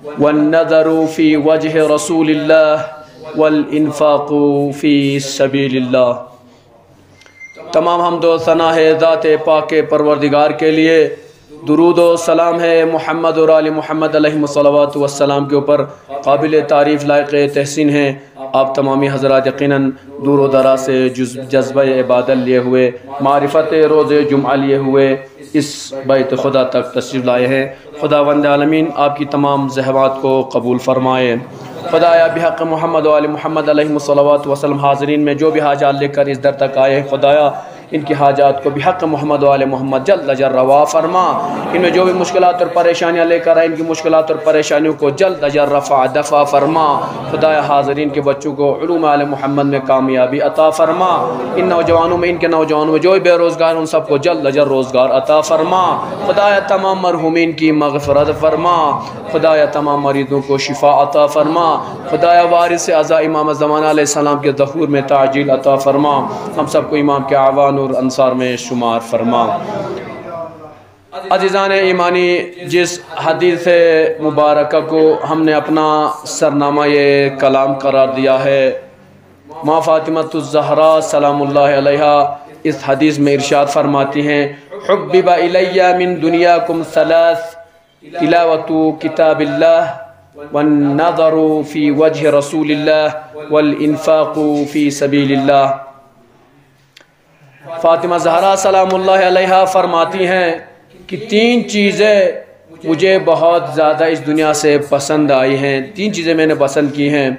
والنظر فی وجہ رسول اللہ والانفاق فی سبیل اللہ۔ تمام حمد و ثنا ہے ذات پاک پروردگار کے لیے، درود و سلام ہے محمد اور آل محمد علیہ الصلوات والسلام کے اوپر۔ قابل تعریف لائق تحسین ہیں آپ تمامی حضرات یقیناً دور و دراز سے جذبہ عبادت لیے ہوئے، معرفت روز جمعہ لیے ہوئے اس بیت خدا تک تشریف لائے ہیں۔ خداوند عالمین آپ کی تمام زحمات کو قبول فرمائے۔ خدایا بحق محمد و آل محمد علیہ الصلوات والسلام حاضرین میں جو بھی حاجات لے کر اس در تک آئے ہیں، خدایا ان کی حاجات کو بحق محمد و آل محمد جلد اجر روا فرما۔ ان میں جو بھی مشکلات اور پریشانیاں لے کر آئے ان کی مشکلات اور پریشانیوں کو جلد اجر رفع دفع فرما۔ خدایا حاضرین کے بچوں کو علوم آل محمد میں کامیابی عطا فرما۔ ان نوجوانوں میں، ان کے نوجوانوں میں جو بھی بے روزگار ان سب کو جلد اجر روزگار عطا فرما۔ خدایا تمام مرحومین کی مغفرت فرما۔ خدایا تمام مریضوں کو شفا عطا فرما۔ خدایا وارث اعظم امام زمانہ علیہ السلام کے ظہور میں تعجیل عطا فرما۔ ہم سب کو امام کے اعوان اور انصار میں شمار فرما۔ عزیزان ایمانی، جس حدیث مبارکہ کو ہم نے اپنا سرنامہ یہ کلام قرار دیا ہے، ماں فاطمۃ الزہراء سلام اللہ علیہا اس حدیث میں ارشاد فرماتی ہیں: حبب الی من دنیاکم ثلاث، تلاوت کتاب اللہ، والنظر فی وجہ رسول اللہ، والانفاق فی سبیل اللہ۔ فاطمہ زہرا سلام اللہ علیہا فرماتی ہیں کہ تین چیزیں مجھے بہت زیادہ اس دنیا سے پسند آئی ہیں، تین چیزیں میں نے پسند کی ہیں۔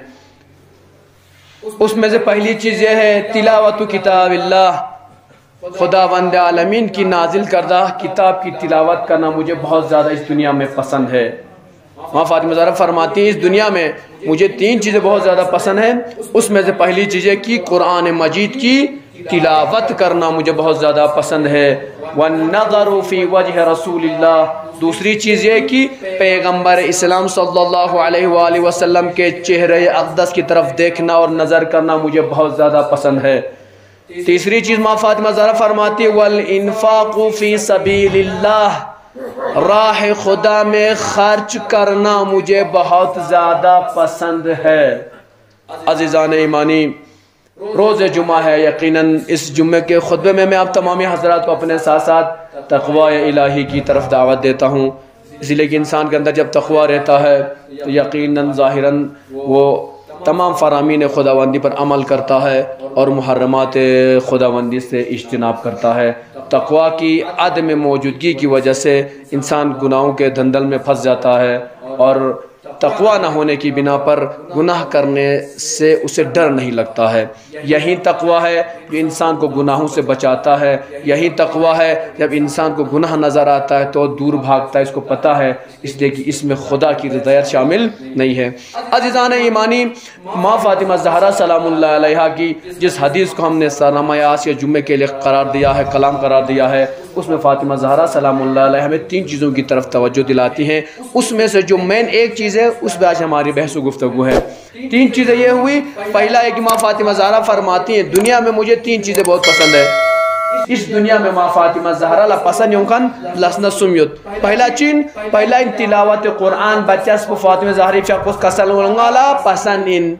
اس میں سے پہلی چیز یہ ہے تلاوت کتاب اللہ، خداوند عالمین کی نازل کردہ کتاب کی تلاوت کرنا مجھے بہت زیادہ اس دنیا میں پسند ہے۔ ماں فاطمہ زہرا فرماتی ہیں اس دنیا میں مجھے تین چیزیں بہت زیادہ پسند ہیں، اس میں سے پہلی چیز ہے کہ قرآن مجید کی تلاوت کرنا مجھے بہت زیادہ پسند ہے۔ والنظر فی وجہ رسول اللہ، دوسری چیز یہ کہ پیغمبر اسلام صلی اللہ علیہ وآلہ وسلم کے چہرے اقدس کی طرف دیکھنا اور نظر کرنا مجھے بہت زیادہ پسند ہے۔ تیسری چیز ماں فاطمہ زہرا فرماتی ہے والانفاق فی سبیل اللہ، راہ خدا میں خرچ کرنا مجھے بہت زیادہ پسند ہے۔ عزیزان ایمانی، روز جمعہ ہے، یقیناً اس جمعے کے خطبے میں آپ تمامی حضرات کو اپنے ساتھ ساتھ تقوی الہی کی طرف دعوت دیتا ہوں، اس لیے کہ انسان کے اندر جب تقوی رہتا ہے تو یقیناً ظاہراً وہ تمام فرامین خداوندی پر عمل کرتا ہے اور محرمات خداوندی سے اجتناب کرتا ہے۔ تقوی کی عدم موجودگی کی وجہ سے انسان گناہوں کے دھندل میں پھنس جاتا ہے، اور تقوی نہ ہونے کی بنا پر گناہ کرنے سے اسے ڈر نہیں لگتا ہے۔ یہی تقوی ہے جو انسان کو گناہوں سے بچاتا ہے، یہی تقوی ہے جب انسان کو گناہ نظر آتا ہے تو دور بھاگتا ہے، اس کو پتہ ہے اس لیے کہ اس میں خدا کی رضایت شامل نہیں ہے۔ عزیزان ایمانی، ماں فاطمہ زہرا سلام اللہ علیہا کی جس حدیث کو ہم نے سرنامہ آج کے جمعے کے لیے قرار دیا ہے، کلام قرار دیا ہے، اس میں فاطمہ زہرا سلام اللہ علیہ ہمیں تین چیزوں کی طرف توجہ دلاتی ہیں۔ اس میں سے جو مین ایک چیز ہے اس پہ آج ہماری بحث و گفتگو ہے۔ تین چیزیں یہ ہوئی، پہلا ہے کہ ماں فاطمہ زہرا فرماتی ہیں دنیا میں مجھے تین چیزیں بہت پسند ہے۔ اس دنیا میں ماں فاطمہ زہرا لا پسند یونکن لسنا سمیت پہلا چین پہلا ان تلاوت قرآن بچس کو فاطمہ زہری چاکوس کسل ولنگالا پسند ان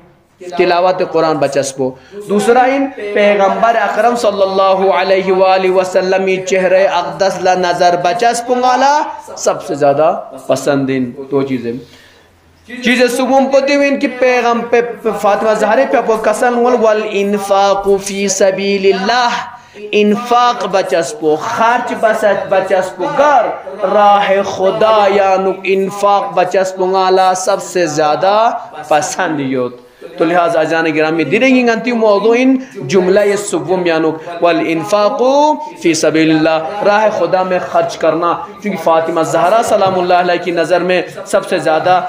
تلاوت قرآن بچسپو۔ دوسرا ان پیغمبر اکرم صلی اللہ علیہ وآلہ وسلم چہرے اقدس لا نظر بچسپنگالا سب سے زیادہ پسند ان دو چیزیں۔ چیزیں سوم کو دیوین کی پیغم پہ فاطمہ زہرے پہ اپو کسل والانفاق فی سبیل اللہ، انفاق بچسپو، خرچ بچسپو گر راہ خدا یعنی انفاق بچسپو گالا سب سے زیادہ پسند یوت۔ تو لہذا عزیزان گرامی دیریں گی گنتی موضوع ان جملہ سوم یعنی والانفاق فی سبیل اللہ، راہ خدا میں خرچ کرنا، چونکہ فاطمہ زہرا سلام اللہ علیہ کی نظر میں سب سے زیادہ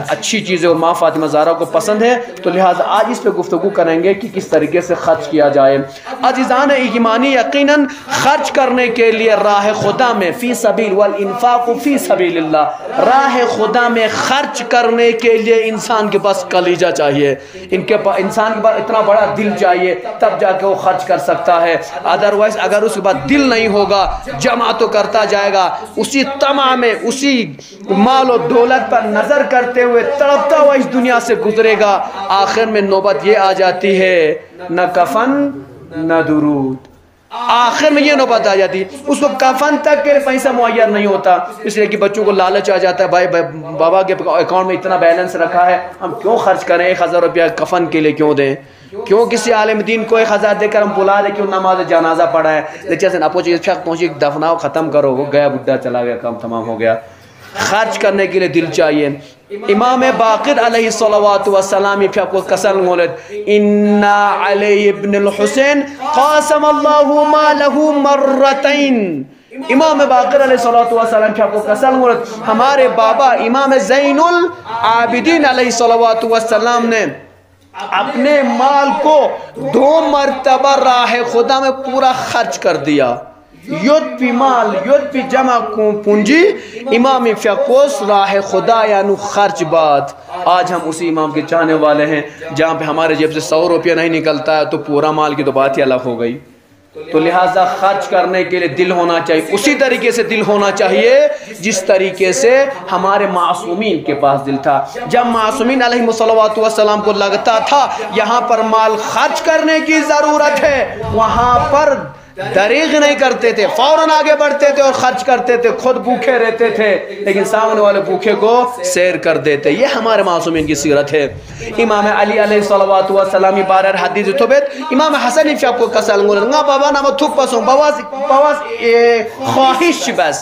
اچھی چیزیں وہ ماں فاطمہ زہرا کو پسند ہے، تو لہذا آج اس پہ گفتگو کریں گے کہ کس طریقے سے خرچ کیا جائے۔ عزیزان ایمانی، یقیناً خرچ کرنے کے لیے راہ خدا میں فی سبیل والانفاق فی سبیل اللہ، راہ خدا میں خرچ کرنے کے لیے انسان کے پاس کلیجہ چاہیے۔ چاہیے. انسان کے پاس اتنا بڑا دل چاہیے تب جا کے وہ خرچ کر سکتا ہے. ادروائز اگر اس کے پاس دل نہیں ہوگا جمع تو کرتا جائے گا, اسی طمع میں اسی مال و دولت پر نظر کرتے ہوئے تڑپتا ہوا اس دنیا سے گزرے گا. آخر میں نوبت یہ آ جاتی ہے نہ کفن نہ درود. آخر میں یہ نوبت آ جاتی ہے اس کو کفن تک کے پیسہ معیر نہیں ہوتا, اس لیے کہ بچوں کو لالچ آ جاتا ہے بھائی بابا کے اکاؤنٹ میں اتنا بیلنس رکھا ہے ہم کیوں خرچ کریں, 1000 روپیہ کفن کے لیے کیوں دیں, کیوں کسی عالم دین کو 1000 دے کر ہم بلا دیں کیوں نماز جنازہ پڑھا ہے. لیکن آپ پہنچی دفناؤ ختم کرو, وہ گیا بڈھا چلا گیا کام تمام ہو گیا. خرچ کرنے کے لیے دل چاہیے. امام باقر علیہ الصلوات والسلام پھر آپ کو قسم مولد انا علی ابن الحسین قاسم اللہ مالہ مرتین. امام باقر علیہ الصلوات والسلام پھر آپ کو قسم مولد ہمارے بابا امام زین العابدین علیہ الصلوات والسلام نے اپنے مال کو 2 مرتبہ راہ خدا میں پورا خرچ کر دیا. یوت پی مال یوت پی جمع پونجی امام فقوس راہ خدا یعنی خرچ بات. آج ہم اسی امام کے چاہنے والے ہیں جہاں پہ ہمارے جیب سے 100 روپیہ نہیں نکلتا ہے تو پورا مال کی تو بات ہی الگ ہو گئی. تو لہٰذا خرچ کرنے کے لیے دل ہونا چاہیے, اسی طریقے سے دل ہونا چاہیے جس طریقے سے ہمارے معصومین کے پاس دل تھا. جب معصومین علیہ الصلوات والسلام کو لگتا تھا یہاں پر مال خرچ کرنے کی ضرورت ہے, وہاں پر دریغ نہیں کرتے تھے, فوراً آگے بڑھتے تھے اور خرچ کرتے تھے, خود بھوکے رہتے تھے لیکن سامنے والے بھوکے کو سیر کر دیتے. یہ ہمارے معصومین کی سیرت ہے. امام علی علیہ الصلوات والسلام بارر حدیث توبت امام حسن فی آپ کو کسل مولد nga baba nama tuk pasong bawas خواہش بس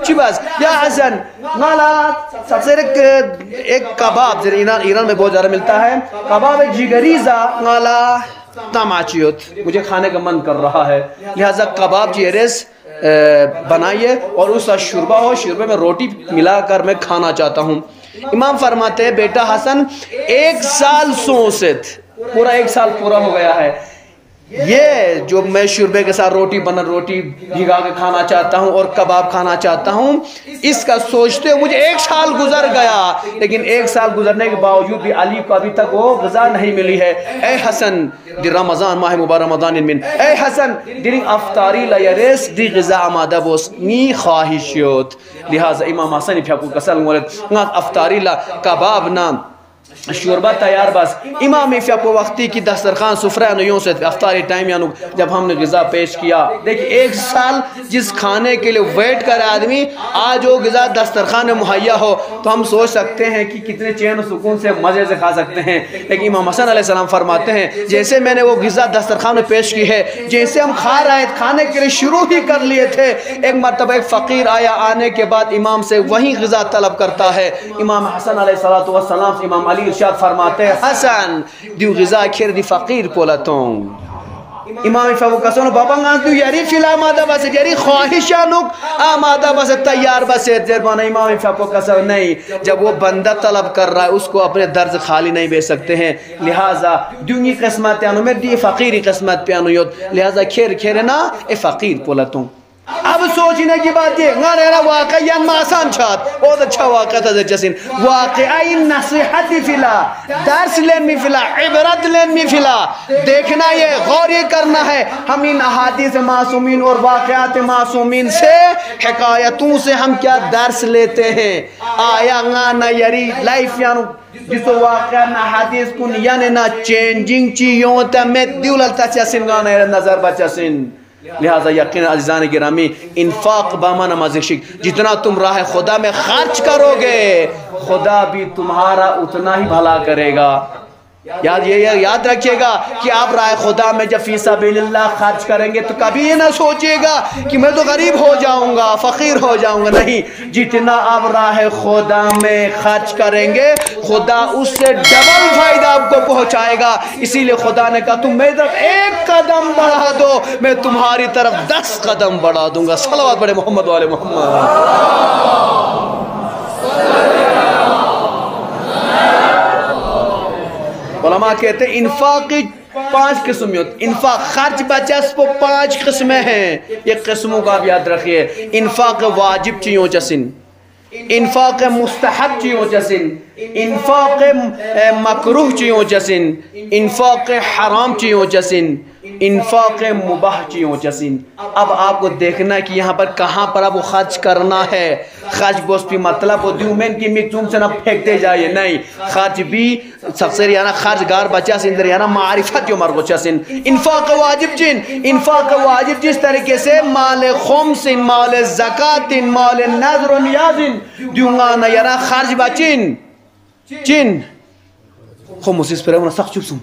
چی بس یا حسن نالا سب سے ایک کباب ایران میں بہت زیادہ ملتا ہے, کباب جگریزا نالا تاماچیوت مجھے کھانے کا من کر رہا ہے لہذا کباب جیریس بنائیے اور اس کا شوربہ ہو, شوربے میں روٹی ملا کر میں کھانا چاہتا ہوں. امام فرماتے ہیں بیٹا حسن 1 سال سوست پورا 1 سال پورا ہو گیا ہے, یہ جو میں شوربے کے ساتھ روٹی بھگا کے کھانا چاہتا ہوں اور کباب کھانا چاہتا ہوں اس کا سوچتے مجھے 1 سال گزر گیا, لیکن 1 سال گزرنے کے باوجود بھی علی کو ابھی تک وہ غذا نہیں ملی ہے. اے حسن دی رمضان ماہ مبارک رمضان من اے حسن دی افطاری لیرس دی غذا آمادہ بوس نی خواہشیوت. لہذا امام حسن پھر کو قسم مولد افطاری لا کباب نام شوربہ تیار بس. امام فی کو وقتی کی دسترخوان سفرہ نیوں سے افطاری ٹائم یعنی جب ہم نے غذا پیش کیا, دیکھیں 1 سال جس کھانے کے لیے ویٹ کرے آدمی آج وہ غذا دسترخوان میں مہیا ہو تو ہم سوچ سکتے ہیں کہ کتنے چین و سکون سے مزے سے کھا سکتے ہیں. لیکن امام حسن علیہ السلام فرماتے ہیں جیسے میں نے وہ غذا دسترخوان میں پیش کی ہے جیسے ہم کھا رہے کھانے کے لیے شروع ہی کر لیے تھے, ایک مرتبہ ایک فقیر آیا, آنے کے بعد امام سے وہی غذا طلب کرتا ہے. امام حسن علیہ السلام امام علی ارشاد فرماتے ہیں حسن دیو غذا کھیر دی فقیر پولتوں. امام فاو کسانو بابا گان تو یاری فیلا آمادہ بس یاری خواہشانک آمادہ بس تیار بس زربانہ. امام فاو کسانو نہیں, جب وہ بندہ طلب کر رہا ہے اس کو اپنے درز خالی نہیں بے سکتے ہیں, لہٰذا دیونی قسمت پیانو میں دی فقیری قسمت پیانو یوت, لہٰذا کھیر نا اے فقیر پولتوں. اب سوچنے کی بات یہ غیر واقعی ماسان چھات بہت اچھا واقعہ تھا جسین واقعی نصیحت فلا درس لین میں فلا عبرت لین میں فلا دیکھنا یہ غور یہ کرنا ہے. ہم ان احادیث معصومین اور واقعات معصومین سے حکایتوں سے ہم کیا درس لیتے ہیں. آیا غانا یری لائف یعنی جس واقعہ نہ حدیث کن یعنی نہ چینجنگ چیوں تا میں دیولتا چسین غانا نظر بچسین. لہذا یقین عزیزان گرامی انفاق بامان مازشک جتنا تم راہ خدا میں خرچ کرو گے خدا بھی تمہارا اتنا ہی بھلا کرے گا. یاد رکھیے گا کہ آپ راہ خدا میں جب فی سبیل اللہ خرچ کریں گے تو کبھی یہ نہ سوچیے گا کہ میں تو غریب ہو جاؤں گا فقیر ہو جاؤں گا, نہیں, جتنا آپ راہ خدا میں خرچ کریں گے خدا اس سے ڈبل فائدہ آپ کو پہنچائے گا. اسی لیے خدا نے کہا تم میری طرف 1 قدم بڑھا دو میں تمہاری طرف 10 قدم بڑھا دوں گا. صلوات پڑھے محمد والے محمد. علماء کہتے ہیں انفاق کی 5 قسم ہوتی, انفاق خرچ بچس کو 5 قسمیں ہیں. یہ قسموں کا بھی یاد رکھیے. انفاق واجب چیوں چسن انفاق مستحب چیوں چسن، انفاق مکروہ چیوں چسن، انفاق حرام چیوں چسن، انفاق مباح چیوں چسن۔ اب آپ کو دیکھنا ہے کہ یہاں پر کہاں پر اب وہ خرچ کرنا ہے۔ خرچ بوس بھی مطلب وہ دیومین کی مکتوم سے نہ پھینکتے جائے، نہیں، خرچ بھی سخصر یعنی خرچ گار بچہ سندر یعنی معرفت جو مرگو چسن۔ انفاق واجب چین، انفاق واجب جس طریقے سے مال خمس، مال زکاة، مال نظر و نیاز دیونگانا یعنی خرچ بچین چین خمس اس پر ہے سخت چپ سن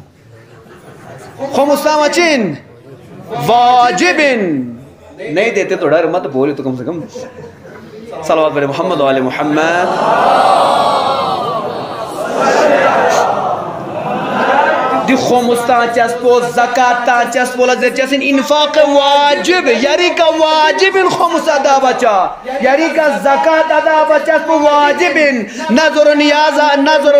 خمس نامہ چین واجب نہیں دیتے تو ڈر مت بولے تو کم سے کم صلوات بر محمد و آل محمد۔ دی خمستان چسپو زکاتان چسپو لازر چسن انفاق واجب یاری کا واجب خمس ادا بچا، یاری کا زکات ادا بچا چسپو واجب نظر و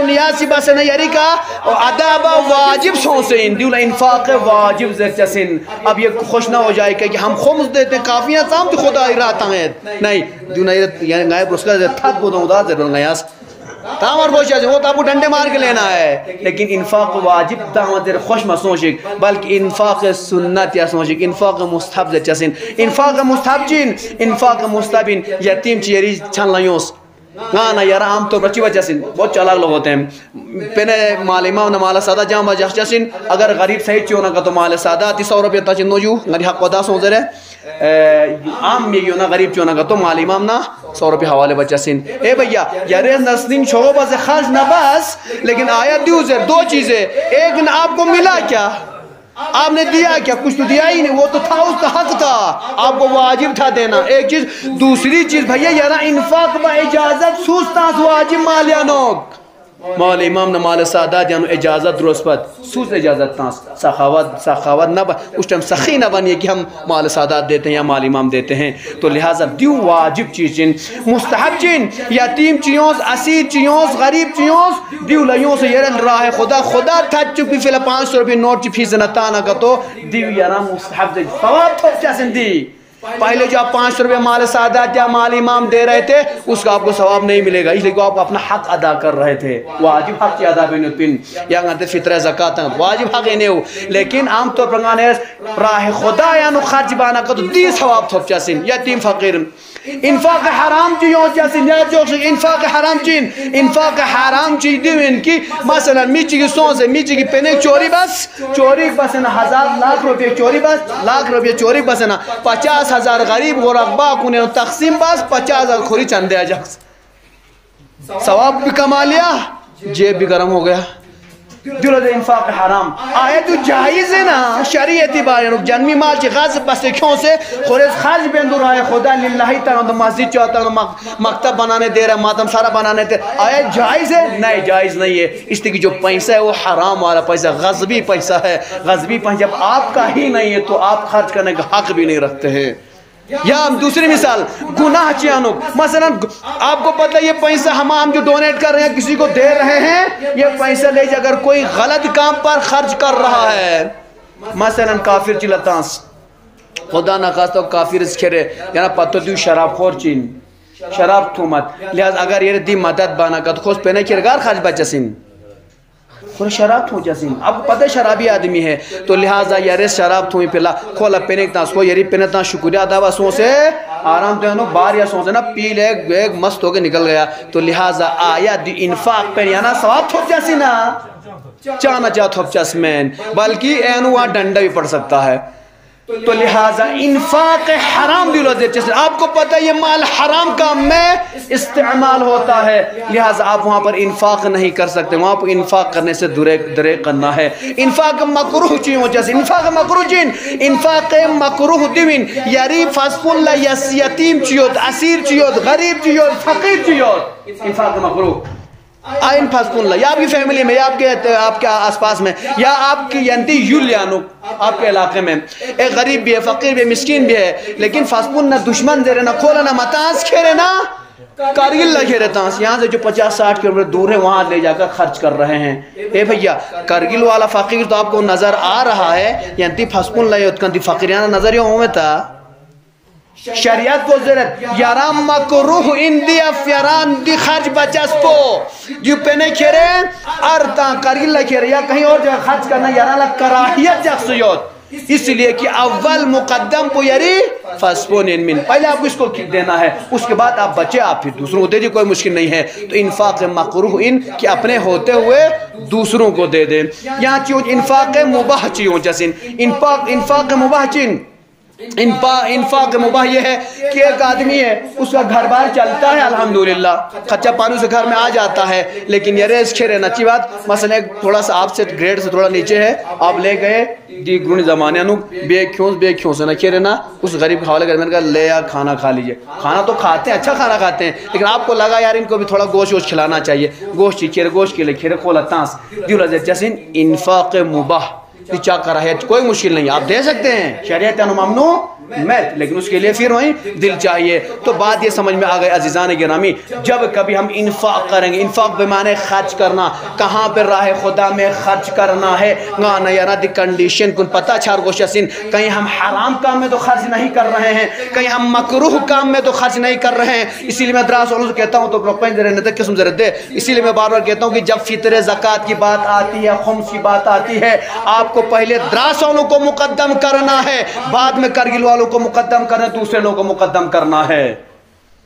نیازی بسن یاری کا ادا با واجب سونسین دیولا انفاق واجب زر چسن۔ اب یہ خوش نہ ہو جائے کہ ہم خمس دیتے کافی ہیں سام تو خدا ارادہ ہیں، نہیں دیونا یہ غائب رسکا زر تھت بودوں دا زر غیاس تامر بوشا سے وہ تابو ڈنڈے مار کے لینا ہے، لیکن انفاق واجب تامر خوش مسوشک بلکہ انفاق سنت یا سوشک انفاق مستحب سے چسن۔ انفاق مستحب چین، انفاق مستحبین یتیم چیری چھن لیوس گانا یارا عام طور پر چی وجہ سن بہت چالاک لوگ ہوتے ہیں پینے مال امام نہ مال سادہ جام بجا چسن اگر غریب صحیح چیوں نہ کا تو مال سادہ 100 روپیہ تا چنو جو غریب حق ودا سو زرے عام میں یوں نہ غریب چیوں نہ کا تو مال امام نہ 100 روپیہ حوالے بچا سن۔ اے بھیا یارے نسلین شعبہ سے خرچ نہ بس لیکن آیت دیو زر دو چیزیں، ایک نہ آپ کو ملا کیا، آپ نے دیا کیا، کچھ تو دیا ہی نہیں، وہ تو تھا اس کا حق تھا، آپ کو واجب تھا دینا، ایک چیز۔ دوسری چیز بھئیے یارا انفاق با اجازت سوستانس واجب مالیانوک مال امام نہ مال سادات یعنی اجازت درست پت سوز اجازت تانس سخاوت نہ اس ٹائم سخی نہ بنیے کہ ہم مال سادات دیتے ہیں یا مال امام دیتے ہیں، تو لہٰذا دیو واجب چیز چین مستحب چین یتیم چیونس اسیر چیونس غریب چیونس دیو لیوں سے یرن راہ خدا تھت چکی فیلا 500 روپے نوٹ چی فیس نتانا کا تو دیو یارا مستحب دے ثواب تھوک چاسن دی۔ پہلے جو آپ 500 روپے مال سادات یا مال امام دے رہے تھے اس کا آپ کو ثواب نہیں ملے گا، اس لیے آپ اپنا حق ادا کر رہے تھے، واجب حق کی ادا بینو پن یا گانتے فطرہ زکاة واجب حق انہیں ہو، لیکن عام طور پر گانے راہ خدا یا نو خرچ بانا کا تو دی ثواب تھوک چاسن یتیم فقیر۔ انفاق حرام چیوں چاسن یا جو انفاق حرام چین، انفاق حرام چی دیو ان کی مثلا میچی کی سون سے میچی کی پینک چوری بس نا 1000 لاکھ روپے چوری بس لاکھ روپے چوری بس نا 50,000 غریب غربا کنے تقسیم بس 50,000 کھوری چندے اجاز ثواب بھی کما لیا جیب بھی گرم ہو گیا۔ دلو دے انفاق حرام آیت جائز ہے نا شریعتی بارے جنمی مال چی غضب بستے کیوں سے خورز خرج بیندو رہا ہے خدا للہی تنہ مسجد چاہتا ہے مکتب بنانے دے رہا ہے ماتم سارا بنانے دے رہا ہے، آیت جائز ہے؟ نہیں جائز نہیں ہے، اس لیے جو پیسہ ہے وہ حرام والا پیسہ غضبی پیسہ ہے، غضبی پیسہ جب آپ کا ہی نہیں ہے تو آپ خرچ کرنے کا حق بھی نہیں رکھتے ہیں۔ یا دوسری مثال گناہ چیانو مثلا آپ کو پتہ یہ پیسہ ہم جو ڈونیٹ کر رہے ہیں کسی کو دے رہے ہیں، یہ پیسہ لے جا اگر کوئی غلط کام پر خرچ کر رہا ہے مثلا کافر چلتانس خدا نخواستہ کافر کھرے یعنی پتہ دیو شراب خور چین شراب تھومت لہذا اگر یہ دی مدد بانا کت خوش پینے کرگار خرچ بچہ سن خور شراب تھو جسین اب پتہ شرابی آدمی ہے تو لہٰذا یارے شراب تھوئی پلا کھولا پینک تاس کو یری پینک تاس شکریہ دعویٰ سو سے آرام دینو بار یا سو سے نا پیل ایک مست ہو کے نکل گیا، تو لہٰذا آیا دی انفاق پہ یانا ثواب تھوک جیسی نا چانا چاہ تھوک جس مین بلکہ اینو وہاں ڈنڈا بھی پڑ سکتا ہے، تو لہٰذا انفاق حرام دلو دے چیز آپ کو پتہ یہ مال حرام کام میں استعمال ہوتا ہے، لہٰذا آپ وہاں پر انفاق نہیں کر سکتے، وہاں پر انفاق کرنے سے درے کرنا ہے۔ انفاق مکروہ چیوں جیسے انفاق مکروہ چین انفاق مکروہ دیوین یاری فاسفون لا یتیم چیوت اسیر چیوت غریب چیوت فقیر چیوت انفاق مکروہ آئین فاسفون لا یا آپ کی فیملی میں یا آپ کے آس پاس میں یا آپ کی ینتی یولیانو آپ کے علاقے میں ایک غریب بھی ہے فقیر بھی ہے مسکین بھی ہے لیکن فاسفون نہ دشمن دے رہے نہ کھولا نہ متاز کھیرے نہ کارگل لگے رہتا ہے، یہاں سے جو 50-60 کلومیٹر دور ہے وہاں لے جا کر خرچ کر رہے ہیں۔ اے بھئیہ کارگل والا فقیر تو آپ کو نظر آ رہا ہے ینتی فاسفون لا یوت کنتی فقیریانا نظر یوں ہوئے تھا شریعت کو ضرورت یاران مکروح اندی افیاران دی خرچ بچس پو جو پینے کھیرے ارتان کرگی لکھیرے یا کہیں اور جگہ خرچ کرنا یاران لگ کراہیت جخصیت، اس لیے کہ اول مقدم پو یری فاسپون من، پہلے آپ کو اس کو دینا ہے، اس کے بعد آپ بچے آپ پھر دوسروں کو دے دی، کوئی مشکل نہیں ہے۔ تو انفاق مکروہ ان کہ اپنے ہوتے ہوئے دوسروں کو دے دیں۔ یہاں چیز انفاق مباح چیزوں جیسے انفاق مباح چین، انفاق مباح یہ ہے کہ ایک آدمی ہے، اس کا گھر بار چلتا ہے الحمدللہ، خچہ پانی سے گھر میں آ جاتا ہے، لیکن یہ ریز کھیرے نچی بات مثلا ایک تھوڑا سا آپ سے گریڈ سے تھوڑا نیچے ہے، آپ لے گئے دی گرونی زمانے انو بے کیوں سے نہ کھیرے نا اس غریب کے حوالے کرنے کا لے یا کھانا کھا لیجئے، کھانا تو کھاتے ہیں، اچھا کھانا کھاتے ہیں، لیکن آپ کو لگا یار ان کو بھی تھوڑا گوشت کھلانا چاہیے، گوشت کھیرے گوشت کے لئے کھیرے کھولا تانس دیو لازے جیسے انفاق مباح چاہ کر رہا ہے، کوئی مشکل نہیں، آپ دے سکتے ہیں، شریعت انو ممنوع میت، لیکن اس کے لیے پھر وہیں دل چاہیے۔ تو بات یہ سمجھ میں آگئے عزیزان گرامی، جب کبھی ہم انفاق کریں گے، انفاق بمانے خرچ کرنا، کہاں پر راہ خدا میں خرچ کرنا ہے، گانا یارا دی کنڈیشن کن پتہ چھار گوشسن، کہیں ہم حرام کام میں تو خرچ نہیں کر رہے ہیں، کہیں ہم مکروہ کام میں تو خرچ نہیں کر رہے ہیں۔ اسی لیے میں دراز علوم سے کہتا ہوں تو پروپین ذرے نتک قسم ذرے دے، اسی لیے میں بار بار کہتا ہوں کہ جب فطر زکاة کی بات آتی ہے، خمس کی بات آتی ہے، آپ کو پہلے دراز علوم کو مقدم کرنا ہے، بعد میں کرگل والوں کو مقدم کرنا، دوسرے لوگوں کو مقدم کرنا ہے۔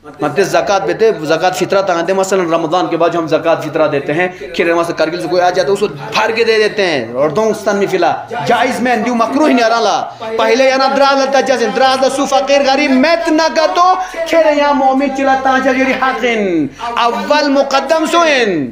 مطلب زکاة بیتے زکاة فطرہ تاندے مثلا رمضان کے بعد جو ہم زکاة فطرہ دیتے ہیں، کھیرے مثلا کرگل سے کوئی آ جاتا ہے اس کو پھار کے دے دیتے ہیں، اور دوں استان میں فلا جائز میں اندیو مکروہ نہیں آرالا، پہلے یہاں دراز لتا جیسے دراز لسو فقیر غریب میت نہ گتو، کھیرے یہاں مومن چلتا جگری حقن اول مقدم سوئن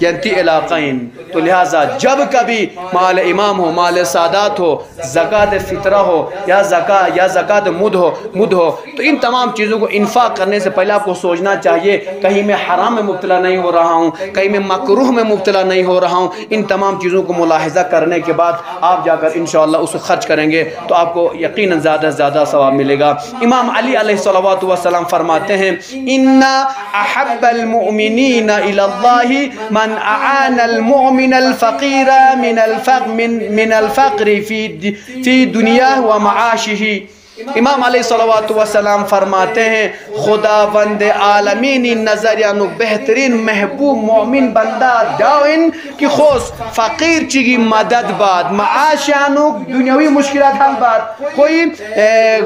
ینتی علاقین۔ تو لہٰذا جب کبھی مال امام ہو، مال سادات ہو، زکاة فطرہ ہو یا زکاة مد ہو، تو ان تمام چیزوں کو انفاق کرنے سے پہلے آپ کو سوچنا چاہیے کہیں میں حرام میں مبتلا نہیں ہو رہا ہوں، کہیں میں مکروہ میں مبتلا نہیں ہو رہا ہوں۔ ان تمام چیزوں کو ملاحظہ کرنے کے بعد آپ جا کر انشاءاللہ اس کو خرچ کریں گے تو آپ کو یقیناً زیادہ سے زیادہ ثواب ملے گا۔ امام علی علیہ السلام فرماتے ہیں اِنَّ أَحَبَّ الْمُؤْمِنِينَ إِلَى اللَّهِ من اعان المؤمن الفقیر من الفقر فی دنیا و معاشہ۔ امام علیہ السلام فرماتے ہیں خداوند عالمینی نظریانو بہترین محبوب مومن بندہ داؤن کی خوص فقیر چیگی مدد بعد، معاشیانو دنیاوی مشکلات حل بعد، کوئی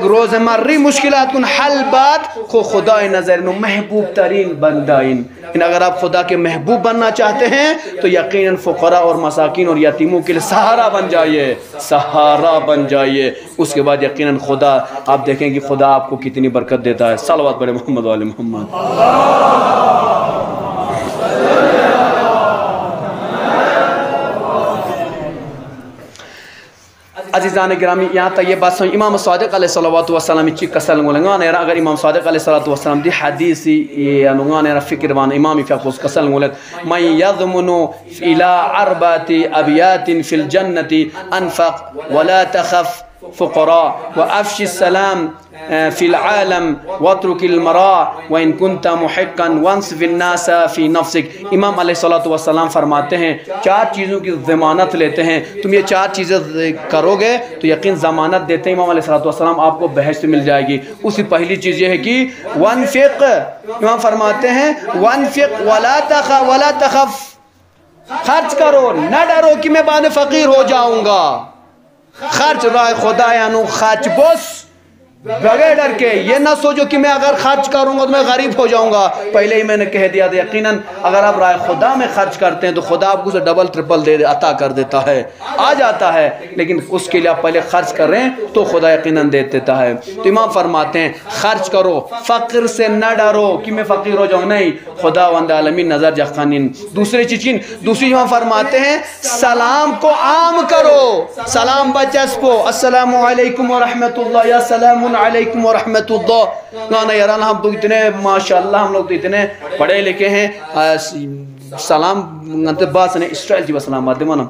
روزمرہ مشکلات کن حل بعد، خدا نظریانو محبوب ترین بندائن۔ اگر آپ خدا کے محبوب بننا چاہتے ہیں تو یقیناً فقراء اور مساکین اور یتیموں کے لئے سہارا بن جائیے، سہارا بن جائیے، اس کے بعد یقیناً خدا آپ دیکھیں کہ خدا آپ کو کتنی برکت دیتا ہے۔ صلوات بڑے محمد و آل محمد۔ عزیزان گرامی، یہاں تک یہ بات سمجھ امام صادق علیہ السلام چی کسل گولنگا نیرا اگر امام صادق علیہ السلام دی حدیثی انگا نیرا فکر بان امامی فیقوز کسل گولت من یضمنو الى عربات ابیات فی الجنت انفق ولا تخف فقراء وافش السلام فی العالم واترک المراء وان کنت محقا وانصف الناس فی نفسک۔ امام علیہ السلام فرماتے ہیں چار چیزوں کی ضمانت لیتے ہیں، تم یہ چار چیزیں کرو گے تو یقین ضمانت دیتے ہیں امام علیہ السلام آپ کو بہشت مل جائے گی۔ اس کی پہلی چیز یہ ہے کہ وانفق، امام فرماتے ہیں وانفق ولا تخف، خرچ کرو نہ ڈرو کہ میں بعد فقیر ہو جاؤں گا، خرچ راہ خدا یعنی خرچ بس بغیر ڈر کے، یہ نہ سوچو کہ میں اگر خرچ کروں گا تو میں غریب ہو جاؤں گا۔ پہلے ہی میں نے کہہ دیا تھا یقیناً اگر آپ راہ خدا میں خرچ کرتے ہیں تو خدا آپ کو ڈبل ٹرپل عطا کر دیتا ہے، آ جاتا ہے، لیکن اس کے لیے آپ پہلے خرچ کر رہے ہیں تو خدا یقیناً دے دیتا ہے۔ تو امام فرماتے ہیں خرچ کرو، فقر سے نہ ڈرو کہ میں فقیر ہو جاؤں، نہیں، خدا وند عالمین نظر جخانین۔ دوسری امام فرماتے ہیں سلام کو عام کرو، سلام بچسپو، السلام علیکم ورحمت اللہ یا سلام علیکم ورحمت اللہ۔ نانا یاران ہم تو اتنے ماشاءاللہ ہم لوگ تو اتنے پڑھے لکھے ہیں، سلام انت بات سنے اسرائیل جی بسلام بات دیمانا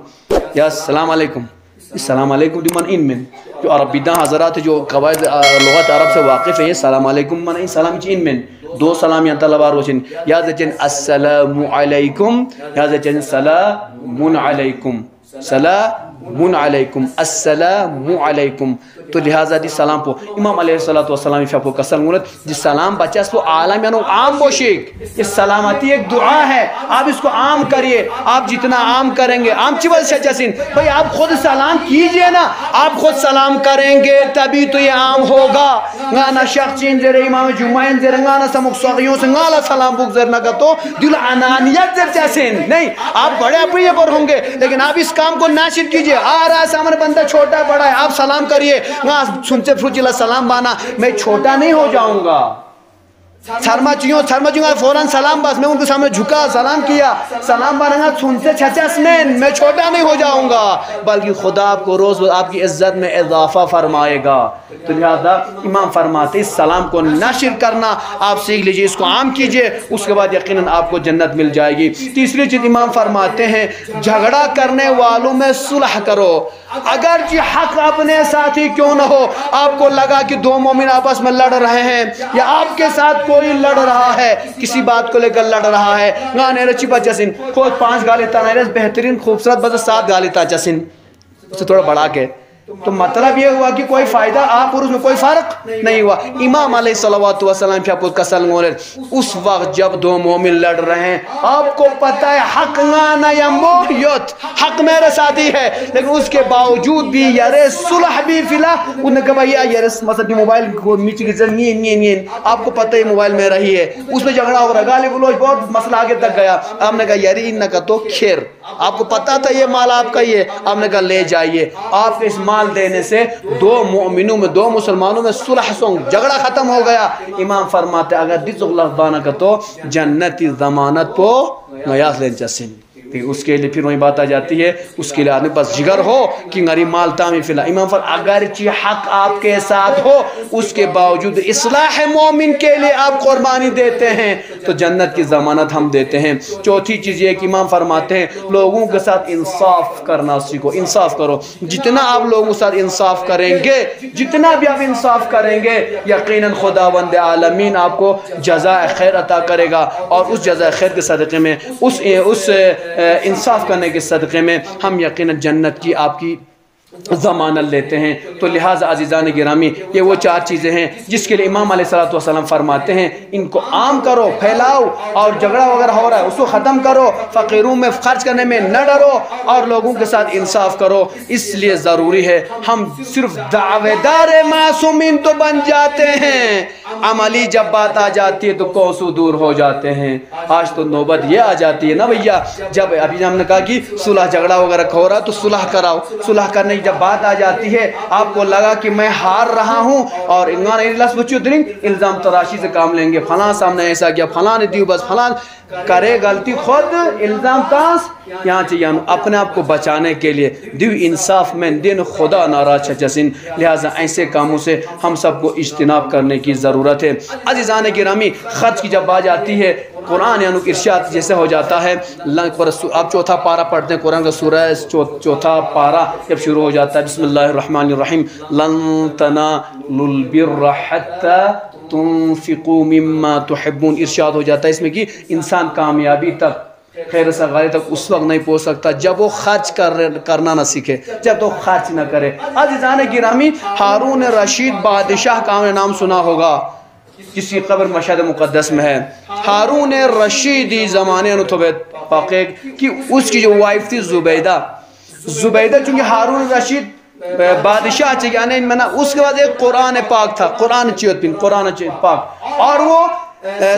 یا السلام علیکم، السلام علیکم دیمان ان من جو عربی دان حضرات جو قواعد لغت عرب سے واقف ہیں، السلام علیکم من سلام چی ان من دو سلام یا طلبہ روشن، یا زچن السلام علیکم یا زچن سلام علیکم، سلام علیکم السلام علیکم تو لہذا دی سلام پو امام علیہ السلام فیپو کا سلمونت جس سلام بچاس پو عالم یعنی عام بوشیک یہ سلامتی ایک دعا ہے آپ اس کو عام کریے آپ جتنا عام کریں گے عام چیوال شچاسین بھئی آپ خود سلام کیجئے نا آپ خود سلام کریں گے تبھی تو یہ عام ہوگا گانا شخص چین زیر امام جمعین زیر گانا سمک سوغیوں سے گالا سلام بک زیر نگا تو دل عنانیت زیر چاسین نہیں آپ بڑے اپنی پر ہوں گے لیکن آپ اس کام کو ناشر کیجئے آ رہا سامنے بندہ چھوٹا بڑا ہے آپ سلام کریے سنتے فروچیلا سلام بانا میں چھوٹا نہیں ہو جاؤں گا تھرما چیوں فوراں سلام بس میں ان کے سامنے جھکا سلام کیا سلام بانا سنتے چھچس میں چھوٹا نہیں ہو جاؤں گا بلکہ خدا آپ کو روز آپ کی عزت میں اضافہ فرمائے گا تو لہذا امام فرماتے اس سلام کو نشر کرنا آپ سیکھ لیجئے اس کو عام کیجئے اس کے بعد یقیناً آپ کو جنت مل جائے گی تیسری چیز امام فرماتے ہیں جھگڑا کرنے والوں میں صلح کرو اگر جی حق اپنے ساتھی کیوں نہ ہو آپ کو لگا کہ دو مومن آپس میں لڑ رہے ہیں یا آپ کے ساتھ کوئی لڑ رہا ہے کسی بات کو لے کر لڑ رہا ہے گانے رچی بچہ سن خود 5 گالی تانیرس بہترین خوبصورت بس 7 گالی تاچہ سن اسے تھوڑا بڑھا کے تو مطلب یہ ہوا کہ کوئی فائدہ آپ اور اس میں کوئی فرق نہیں ہوا امام علیہ السلام فی اپوز کا سلم اس وقت جب دو مومن لڑ رہے ہیں آپ کو پتہ ہے حق نانا یا موہیت حق میرے ساتھی ہے لیکن اس کے باوجود بھی یارے صلح بھی فلا انہوں نے کہا یارے مثلا موبائل کو میچ کی ذر نین آپ کو پتہ ہے موبائل میں رہی ہے اس میں جھگڑا ہو رہا گالی گلوچ بہت مسئلہ آگے تک گیا آپ نے کہا یاری ان کا تو خیر آپ کو پتہ تھا یہ مال آپ کا یہ آپ نے کہا لے جائیے آپ کے اس مال دینے سے دو مؤمنوں میں دو مسلمانوں میں صلح سونگ جھگڑا ختم ہو گیا امام فرماتے اگر دیز اللہ بانا کا تو جنتی ضمانت پو نیاز لین چسن اس کے لیے پھر وہی بات آ جاتی ہے اس کے لیے آدمی پاس جگر ہو کہ غریب مال تامی فلا امام فرماتے اگرچہ حق آپ کے ساتھ ہو اس کے باوجود اصلاح مومن کے لیے آپ قربانی دیتے ہیں تو جنت کی ضمانت ہم دیتے ہیں چوتھی چیز یہ کہ امام فرماتے ہیں لوگوں کے ساتھ انصاف کرنا سیکھو انصاف کرو جتنا آپ لوگوں کے ساتھ انصاف کریں گے جتنا بھی آپ انصاف کریں گے یقیناً خداوند عالمین آپ کو جزائے خیر عطا کرے گا اور اس جزائے خیر کے صدقے میں اس انصاف کرنے کے صدقے میں ہم یقیناً جنت کی آپ کی ضمانت لیتے ہیں تو لہٰذا عزیزان گرامی یہ وہ 4 چیزیں ہیں جس کے لیے امام علیہ السلام فرماتے ہیں ان کو عام کرو پھیلاؤ اور جھگڑا وغیرہ ہو رہا ہے اس کو ختم کرو فقیروں میں خرچ کرنے میں نہ ڈرو اور لوگوں کے ساتھ انصاف کرو اس لیے ضروری ہے ہم صرف دعوے دار معصومین تو بن جاتے ہیں عملی جب بات آ جاتی ہے تو کوسوں دور ہو جاتے ہیں آج تو نوبت یہ آ جاتی ہے نا بھیا جب ابھی ہم نے کہا کہ صلح جھگڑا وغیرہ ہو رہا تو صلح کراؤ صلح کرنے جب بات آ جاتی ہے آپ کو لگا کہ میں ہار رہا ہوں اور الزام تراشی سے کام لیں گے فلاں سامنے ایسا کیا فلاں نے دیو بس فلاں کرے غلطی خود الزام تاس یہاں چاہیے اپنے آپ کو بچانے کے لیے دیو انصاف میں دن خدا ناراض چسن لہٰذا ایسے کاموں سے ہم سب کو اجتناب کرنے کی ضرورت ہے عزیزان گرامی خرچ کی جب بات آتی ہے قرآن یعنی ارشاد جیسے ہو جاتا ہے آپ چوتھا پارہ پڑھتے ہیں قرآن کا سورہ چوتھا پارہ جب شروع ہو جاتا ہے بسم اللہ الرحمن الرحیم لن تنالوا البر حتی تنفقوا مما تحبون ارشاد ہو جاتا ہے اس میں کہ انسان کامیابی تک خیر سغاری تک اس وقت نہیں پہنچ سکتا جب وہ خرچ کرنا نہ سیکھے جب تو خرچ نہ کرے عزیزان گرامی ہارون رشید بادشاہ کا نام سنا ہوگا جس کی قبر مشہد مقدس میں ہے ہارون رشیدی زمانے پاکے کہ اس کی جو وائف تھی زبیدہ چونکہ ہارون رشید بادشاہ چاہیے یعنی اس کے بعد ایک قرآن پاک تھا قرآن پاک اور وہ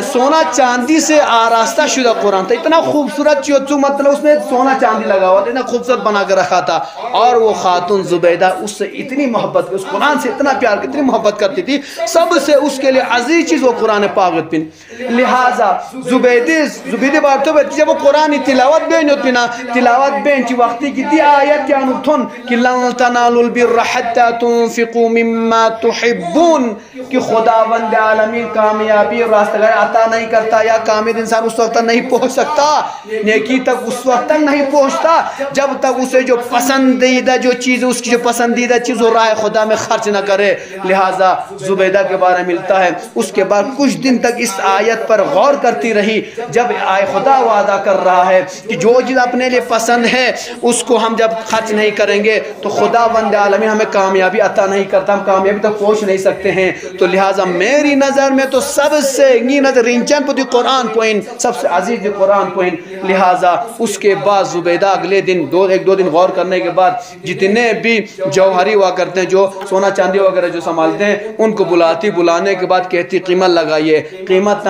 سونا چاندی سے آراستہ شدہ قرآن تھا اتنا خوبصورت چیوچو مطلب اس میں سونا چاندی لگا ہوا تھا اتنا خوبصورت بنا کر رکھا تھا اور وہ خاتون زبیدہ اس سے اتنی محبت اس قرآن سے اتنا پیار اتنی محبت کرتی تھی سب سے اس کے لیے عزیز چیز وہ قرآن پاک پن لہٰذا زبیدی بارتو بیتی جب وہ قرآن تلاوت بین پنا تلاوت بین چی وقتی کی دی آیت کیانو تھن کہ لن تنالوا البر حتی تنفقوا مما تحبون کہ خداوند عالمین کامیابی راست تک عطا نہیں کرتا یا کامل انسان اس وقت تک نہیں پہنچ سکتا، نیکی تک اس وقت تک نہیں پہنچتا جب تک اسے جو پسندیدہ جو چیز، اس کی جو پسندیدہ چیز وہ راہ خدا میں خرچ نہ کرے۔ لہٰذا زبیدہ کے بارے میں ملتا ہے، اس کے بعد کچھ دن تک اس آیت پر غور کرتی رہی، جب خدا وعدہ کر رہا ہے کہ جو چیز اپنے لیے پسند ہے اس کو ہم جب خرچ نہیں کریں گے تو خدا بند عالمین ہمیں کامیابی عطا نہیں کرتا، ہم کامیابی تک پہنچ نہیں سکتے ہیں۔ تو لہٰذا میری نظر میں تو سب سے نظر رینچن پہ قرآن پوائنٹ سب سے عزیز قرآن پوائنٹ۔ لہٰذا اس کے بعد زبیدہ اگلے دن ایک دو دن غور کرنے کے بعد جتنے بھی جوہری ہوا کرتے ہیں، جو سونا چاندی وغیرہ جو سنبھالتے ہیں، ان کو بلانے کے بعد کہتی قیمت لگائیے، قیمت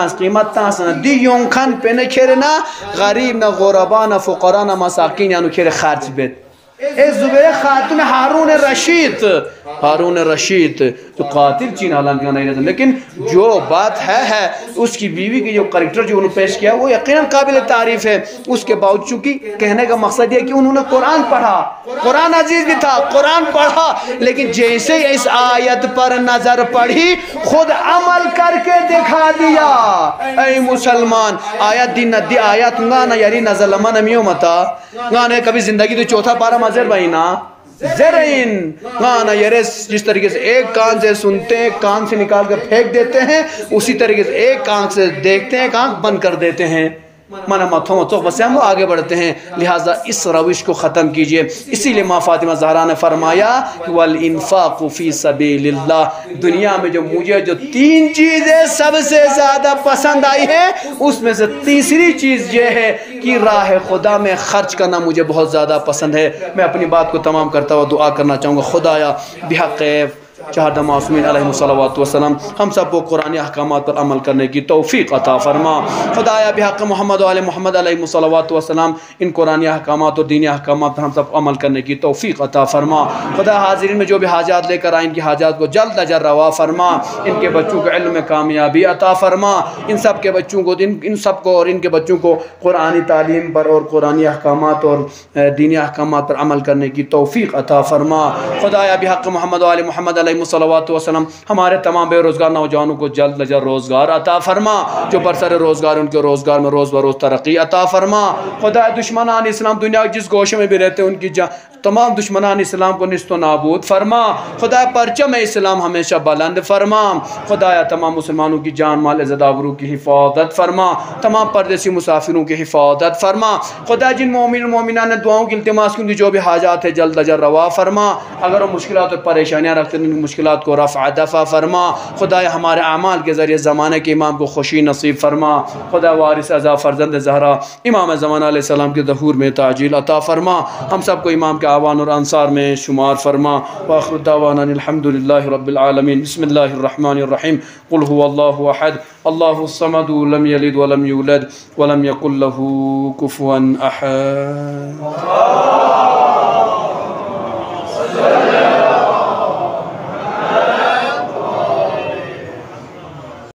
تاس دی یون خان پہ نہ کھیرے نہ غریب نہ غربا نہ فقراء نہ مساکین یعنی کھیرے خارج بیت۔ اے زبیر خاتون ہارون رشید جو قاتل چین حالانکہ نہیں رہتا، لیکن جو بات ہے اس کی بیوی کی جو کریکٹر جو انہوں نے پیش کیا وہ یقیناً قابل تعریف ہے۔ اس کے باوجود چونکہ کہنے کا مقصد یہ کہ انہوں نے قرآن پڑھا، قرآن عزیز بھی تھا، قرآن پڑھا، لیکن جیسے اس آیت پر نظر پڑھی خود عمل کر کے دکھا دیا۔ اے مسلمان آیت دی آیت گانا یاری نظر لما نمیوں متا گانے کبھی زندگی تو چوتھا پارا مزر بھائی نا زرین گانا یارے جس طریقے سے ایک کان سے سنتے ہیں، کان سے نکال کر پھینک دیتے ہیں، اسی طریقے سے ایک کان سے دیکھتے ہیں، کان بند کر دیتے ہیں، مانا متھوں بس ہم وہ آگے بڑھتے ہیں۔ لہٰذا اس روش کو ختم کیجئے۔ اسی لیے ماں فاطمہ زہرا نے فرمایا والانفاق فی سبیل اللہ، دنیا میں جو مجھے جو 3 چیزیں سب سے زیادہ پسند آئی ہے اس میں سے تیسری چیز یہ ہے کہ راہ خدا میں خرچ کرنا مجھے بہت زیادہ پسند ہے۔ میں اپنی بات کو تمام کرتا ہوا دعا کرنا چاہوں گا، خدایا بحق چہادہ معصومین علیہ الصلوات والسلام ہم سب کو قرآن احکامات پر عمل کرنے کی توفیق عطا فرما۔ خدایا بحق محمد و آل محمد علیہ الصلوات والسلام ان قرآن احکامات اور دینی احکامات پر ہم سب کو عمل کرنے کی توفیق عطا فرما۔ خدا حاضرین میں جو بھی حاجات لے کر آئے ان کی حاجات کو جلد اجر روا فرما، ان کے بچوں کو علم میں کامیابی عطا فرما، ان سب کے بچوں کو ان سب کو اور ان کے بچوں کو قرآنی تعلیم پر اور قرآنی احکامات اور دینی احکامات پر عمل کرنے کی توفیق عطا فرما۔ خدایا بحق محمد و آل محمد علیہ صلوات وسلم ہمارے تمام بے روزگار نوجوانوں کو جلد اجر روزگار عطا فرما، جو برسر روزگار ان کے روزگار میں روز بروز ترقی عطا فرما۔ خدا دشمنان اسلام دنیا کے جس گوشے میں بھی رہتے ہیں ان کی تمام دشمنان اسلام کو نیست و نابود فرما۔ خدا پرچم اسلام ہمیشہ بلند فرما۔ خدایا تمام مسلمانوں کی جان مال عزت آبرو کی حفاظت فرما، تمام پردیسی مسافروں کی حفاظت فرما۔ خدا جن مومن مومنان نے دعاؤں کی التماس کی جو بھی حاجات ہے جلد اجر روا فرما، اگر وہ مشکلات اور پریشانیاں رکھتے ہیں ان مشکلات کو رفع دفع فرما۔ خدایا ہمارے اعمال کے ذریعے زمانے کے امام کو خوشی نصیب فرما۔ خدا وارث اعظم فرزند زہرا امام زمانہ علیہ السلام کے ظہور میں تعجیل عطا فرما، ہم سب کو امام کے آوان اور انصار میں شمار فرما۔ وآخر دعوانا الحمدللہ رب العالمین۔ بسم اللہ الرحمن الرحیم۔ قل هو اللہ احد اللہ الصمد لم یلد ولم یولد ولم یکن له کفوا احد۔